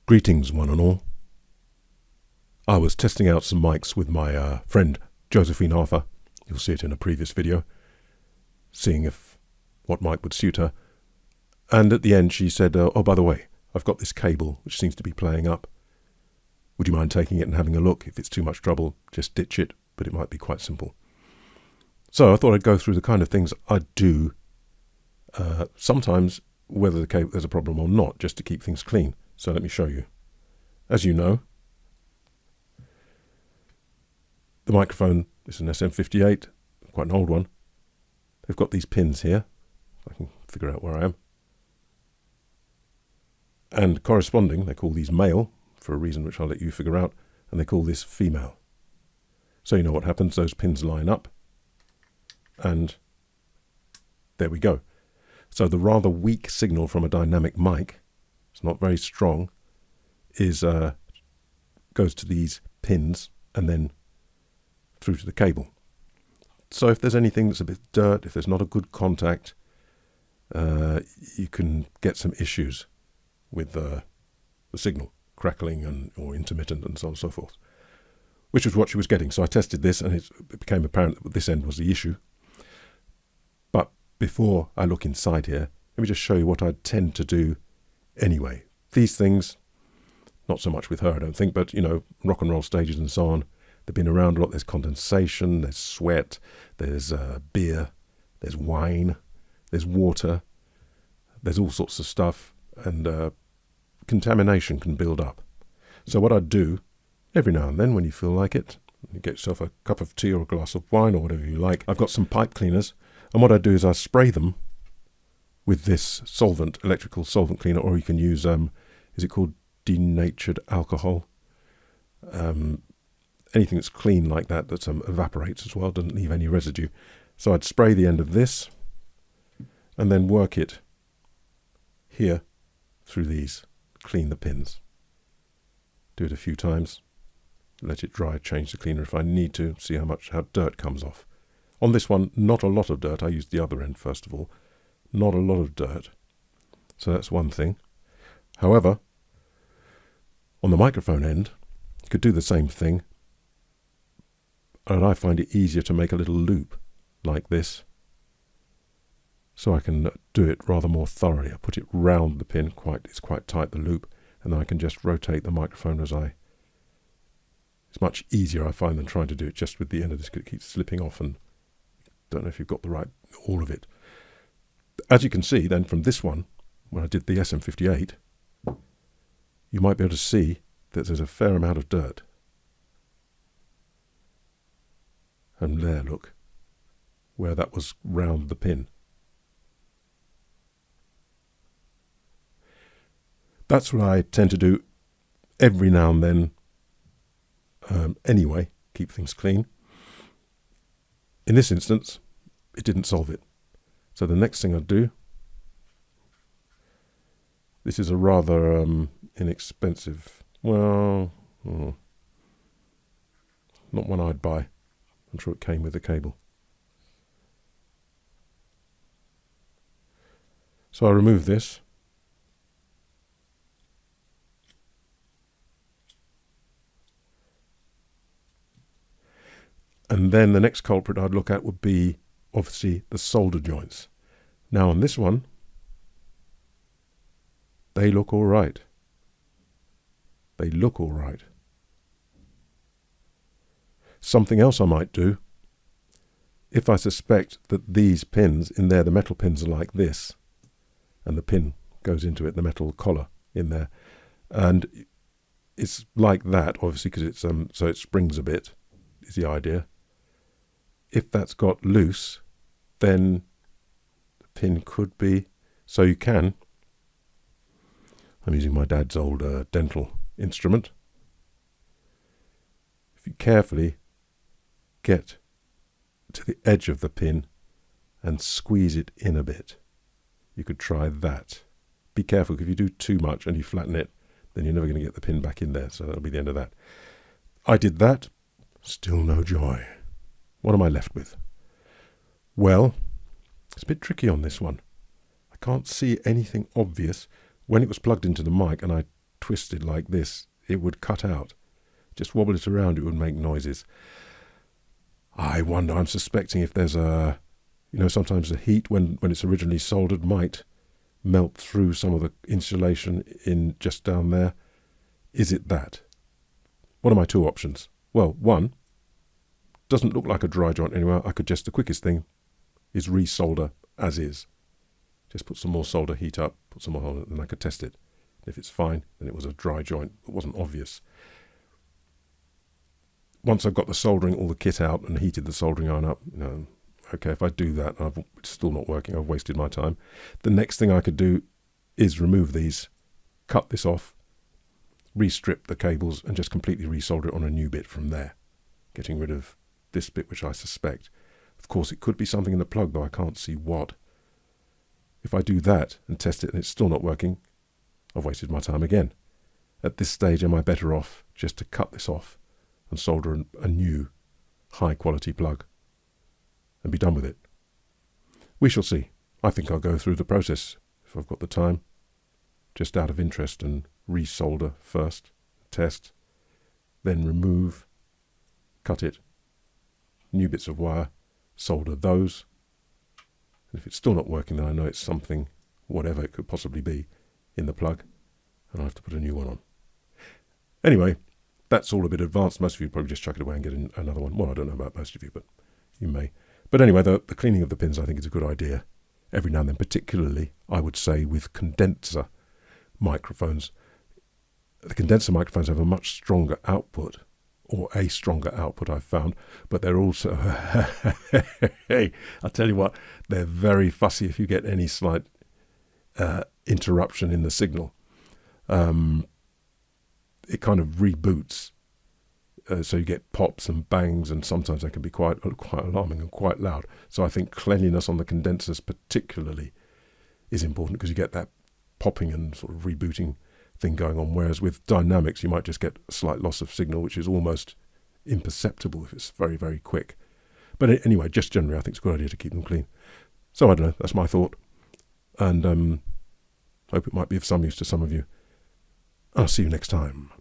Greetings, one and all. I was testing out some mics with my friend Josephine Arthur. You'll see it in a previous video, seeing what mic would suit her. And at the end she said, oh, by the way, I've got this cable which seems to be playing up. Would you mind taking it and having a look? If it's too much trouble, just ditch it, but it might be quite simple. So I thought I'd go through the kind of things I do sometimes, whether there's a problem or not, just to keep things clean. So let me show you. As you know, the microphone is an SM58, quite an old one. They've got these pins here. I can figure out where I am. And corresponding, they call these male, for a reason which I'll let you figure out, and they call this female. So you know what happens, those pins line up, and there we go. So the rather weak signal from a dynamic mic, it's not very strong, is goes to these pins and then through to the cable. So if there's anything that's a bit dirt, if there's not a good contact, you can get some issues with the signal, crackling or intermittent and so on and so forth, which was what she was getting. So I tested this and it became apparent that this end was the issue. But before I look inside here, let me just show you what I tend to do anyway. These things, not so much with her I don't think, but you know, rock and roll stages and so on, they've been around a lot. There's condensation, there's sweat, there's beer, there's wine, there's water, there's all sorts of stuff, and contamination can build up. So what I do, every now and then when you feel like it, you get yourself a cup of tea or a glass of wine or whatever you like. I've got some pipe cleaners, and what I do is I spray them with this solvent, electrical solvent cleaner, or you can use, is it called denatured alcohol? Anything that's clean like that evaporates as well, doesn't leave any residue. So I'd spray the end of this and then work it here through these, clean the pins. Do it a few times, let it dry, change the cleaner if I need to, see how dirt comes off. On this one, not a lot of dirt. I used the other end first of all. Not a lot of dirt. So that's one thing. However, on the microphone end, you could do the same thing. And I find it easier to make a little loop like this, so I can do it rather more thoroughly. I put it round the pin, it's quite tight, the loop, and then I can just rotate the microphone it's much easier I find than trying to do it just with the end of this, because it keeps slipping off and don't know if you've got all of it. As you can see then from this one, when I did the SM58, you might be able to see that there's a fair amount of dirt. And there, look, where that was round the pin. That's what I tend to do every now and then anyway, keep things clean. In this instance, it didn't solve it. So the next thing I'd do, this is a rather inexpensive, well, not one I'd buy. I'm sure it came with the cable. So I remove this. And then the next culprit I'd look at would be, obviously, the solder joints. Now on this one, they look all right. They look all right. Something else I might do, if I suspect that these pins in there, the metal pins are like this, and the pin goes into it, the metal collar in there, and it's like that, obviously, because it's so it springs a bit, is the idea. If that's got loose, then the pin could be, so you can, I'm using my dad's old dental instrument, if you carefully get to the edge of the pin and squeeze it in a bit, you could try that. Be careful, because if you do too much and you flatten it, then you're never going to get the pin back in there, so that'll be the end of that. I did that, still no joy. What am I left with? Well, it's a bit tricky on this one. I can't see anything obvious. When it was plugged into the mic and I twisted like this, it would cut out. Just wobble it around, it would make noises. I wonder, I'm suspecting if there's sometimes the heat when it's originally soldered might melt through some of the insulation in just down there. Is it that? What are my two options? Well, one, doesn't look like a dry joint anywhere. The quickest thing is resolder as is. Just put some more solder heat up, put some more on it, and I could test it. If it's fine, then it was a dry joint. It wasn't obvious. Once I've got the soldering, all the kit out and heated the soldering iron up, okay, if I do that, it's still not working, I've wasted my time. The next thing I could do is remove these, cut this off, restrip the cables, and just completely resolder it on a new bit from there, getting rid of this bit, which I suspect. Of course, it could be something in the plug, though I can't see what. If I do that and test it and it's still not working, I've wasted my time again. At this stage, am I better off just to cut this off and solder a new high-quality plug and be done with it? We shall see. I think I'll go through the process, if I've got the time, just out of interest, and resolder first, test, then remove, cut it, new bits of wire, solder those. And if it's still not working, then I know it's something, whatever it could possibly be, in the plug, and I have to put a new one on. Anyway, that's all a bit advanced. Most of you probably just chuck it away and get another one. Well, I don't know about most of you, but you may. But anyway, the cleaning of the pins I think is a good idea. Every now and then, particularly, I would say, with condenser microphones. The condenser microphones have a much stronger output, or a stronger output I've found, but they're also, hey, I'll tell you what, they're very fussy if you get any slight interruption in the signal. It kind of reboots, so you get pops and bangs, and sometimes they can be quite alarming and quite loud. So I think cleanliness on the condensers particularly is important, because you get that popping and sort of rebooting thing going on, whereas with dynamics you might just get a slight loss of signal, which is almost imperceptible if it's very, very quick. But anyway, just generally I think it's a good idea to keep them clean. So I don't know, that's my thought, and hope it might be of some use to some of you. I'll see you next time.